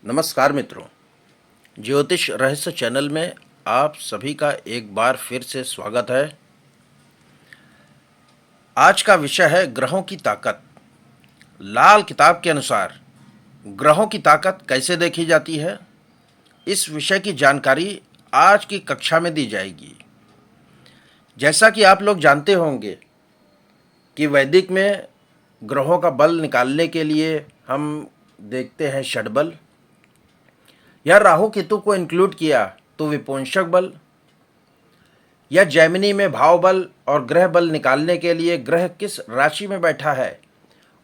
नमस्कार मित्रों, ज्योतिष रहस्य चैनल में आप सभी का एक बार फिर से स्वागत है। आज का विषय है ग्रहों की ताकत। लाल किताब के अनुसार ग्रहों की ताकत कैसे देखी जाती है, इस विषय की जानकारी आज की कक्षा में दी जाएगी। जैसा कि आप लोग जानते होंगे कि वैदिक में ग्रहों का बल निकालने के लिए हम देखते हैं षडबल, या राहु केतु को इंक्लूड किया तो विपुंसक बल, या जैमिनी में भाव बल और ग्रह बल निकालने के लिए ग्रह किस राशि में बैठा है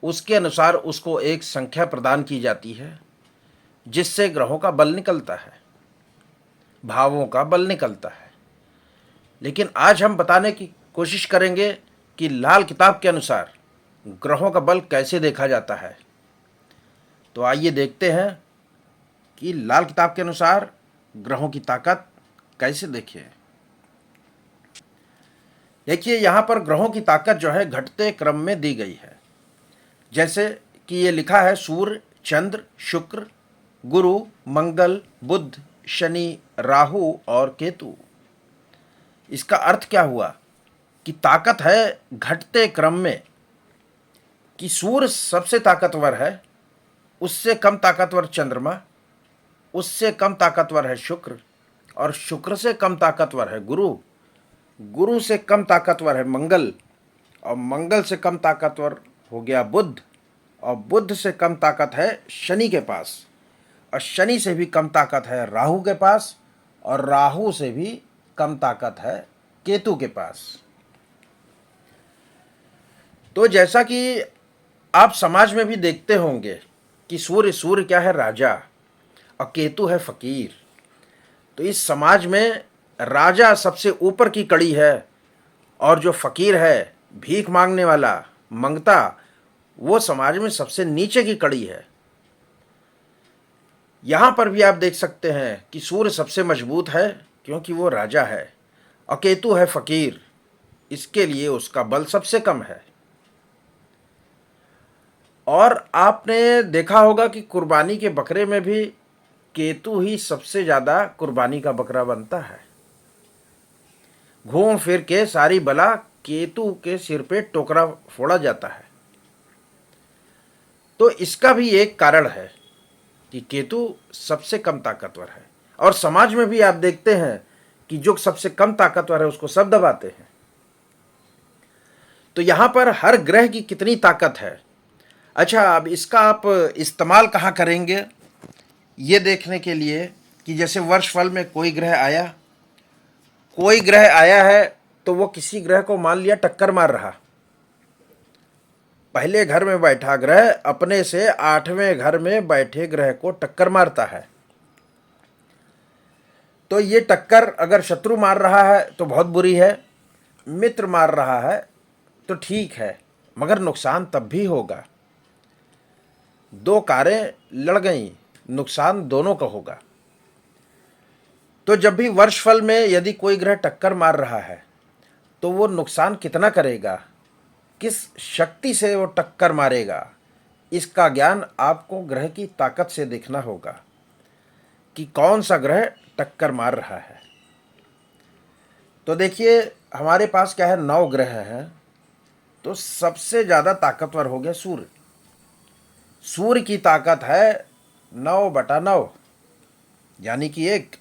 उसके अनुसार उसको एक संख्या प्रदान की जाती है जिससे ग्रहों का बल निकलता है, भावों का बल निकलता है। लेकिन आज हम बताने की कोशिश करेंगे कि लाल किताब के अनुसार ग्रहों का बल कैसे देखा जाता है। तो आइए देखते हैं कि लाल किताब के अनुसार ग्रहों की ताकत कैसे देखें। देखिए, यहाँ पर ग्रहों की ताकत जो है घटते क्रम में दी गई है। जैसे कि ये लिखा है सूर्य, चंद्र, शुक्र, गुरु, मंगल, बुध, शनि, राहु और केतु। इसका अर्थ क्या हुआ कि ताकत है घटते क्रम में, कि सूर्य सबसे ताकतवर है, उससे कम ताकतवर चंद्रमा, उससे कम ताकतवर है शुक्र, और शुक्र से कम ताकतवर है गुरु, गुरु से कम ताकतवर है मंगल, और मंगल से कम ताकतवर हो गया बुध, और बुध से कम ताकत है शनि के पास, और शनि से भी कम ताकत है राहु के पास, और राहु से भी कम ताकत है केतु के पास। तो जैसा कि आप समाज में भी देखते होंगे कि सूर्य सूर्य क्या है, राजा, और केतु है फकीर। तो इस समाज में राजा सबसे ऊपर की कड़ी है, और जो फकीर है, भीख मांगने वाला, मंगता, वो समाज में सबसे नीचे की कड़ी है। यहां पर भी आप देख सकते हैं कि सूर्य सबसे मजबूत है क्योंकि वो राजा है, और केतु है फकीर, इसके लिए उसका बल सबसे कम है। और आपने देखा होगा कि कुर्बानी के बकरे में भी केतु ही सबसे ज्यादा कुर्बानी का बकरा बनता है। घूम फिर के सारी बला केतु के सिर पे टोकरा फोड़ा जाता है। तो इसका भी एक कारण है कि केतु सबसे कम ताकतवर है। और समाज में भी आप देखते हैं कि जो सबसे कम ताकतवर है उसको सब दबाते हैं। तो यहां पर हर ग्रह की कितनी ताकत है, अच्छा, अब इसका आप इस्तेमाल कहाँ करेंगे ये देखने के लिए कि जैसे वर्षफल में कोई ग्रह आया है तो वो किसी ग्रह को मान लिया टक्कर मार रहा। पहले घर में बैठा ग्रह अपने से 8वें घर में बैठे ग्रह को टक्कर मारता है। तो ये टक्कर अगर शत्रु मार रहा है तो बहुत बुरी है, मित्र मार रहा है तो ठीक है, मगर नुकसान तब भी होगा। दो कारें लड़ गई, नुकसान दोनों का होगा। तो जब भी वर्षफल में यदि कोई ग्रह टक्कर मार रहा है तो वो नुकसान कितना करेगा, किस शक्ति से वो टक्कर मारेगा, इसका ज्ञान आपको ग्रह की ताकत से देखना होगा कि कौन सा ग्रह टक्कर मार रहा है। तो देखिए, हमारे पास क्या है, 9 ग्रह हैं। तो सबसे ज्यादा ताकतवर हो गया सूर्य। सूर्य की ताकत है 9/9, यानी कि 1।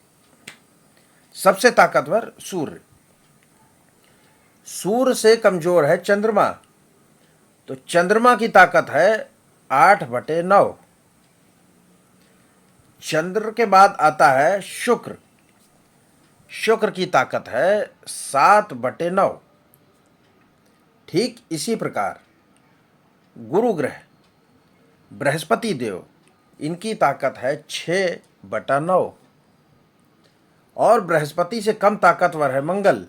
सबसे ताकतवर सूर्य। सूर्य से कमजोर है चंद्रमा। तो चंद्रमा की ताकत है 8/9। चंद्र के बाद आता है शुक्र। शुक्र की ताकत है 7/9। ठीक इसी प्रकार गुरु ग्रह, बृहस्पति देव, इनकी ताकत है 6/9। और बृहस्पति से कम ताकतवर है मंगल।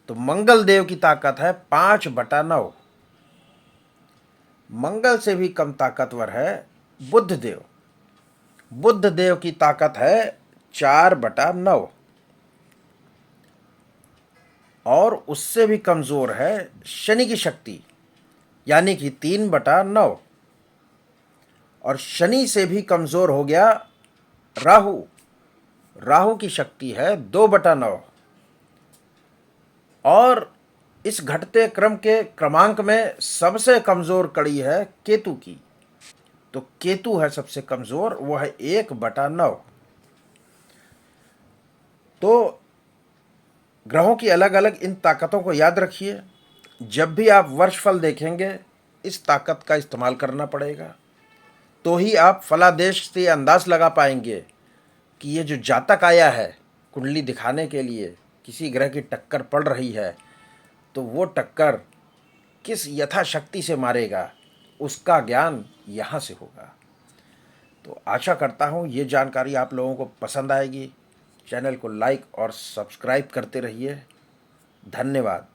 तो मंगल देव की ताकत है 5/9। मंगल से भी कम ताकतवर है बुध देव। बुध देव की ताकत है 4/9। और उससे भी कमजोर है शनि की शक्ति, यानी कि 3/9। और शनि से भी कमज़ोर हो गया राहु। राहु की शक्ति है 2/9 और इस घटते क्रम के क्रमांक में सबसे कमज़ोर कड़ी है केतु की। तो केतु है सबसे कमज़ोर, वो है 1/9। तो ग्रहों की अलग अलग इन ताकतों को याद रखिए। जब भी आप वर्षफल देखेंगे इस ताकत का इस्तेमाल करना पड़ेगा, तो ही आप फलादेश से अंदाज लगा पाएंगे कि ये जो जातक आया है कुंडली दिखाने के लिए, किसी ग्रह की टक्कर पड़ रही है तो वो टक्कर किस यथाशक्ति से मारेगा, उसका ज्ञान यहाँ से होगा। तो आशा करता हूँ ये जानकारी आप लोगों को पसंद आएगी। चैनल को लाइक और सब्सक्राइब करते रहिए। धन्यवाद।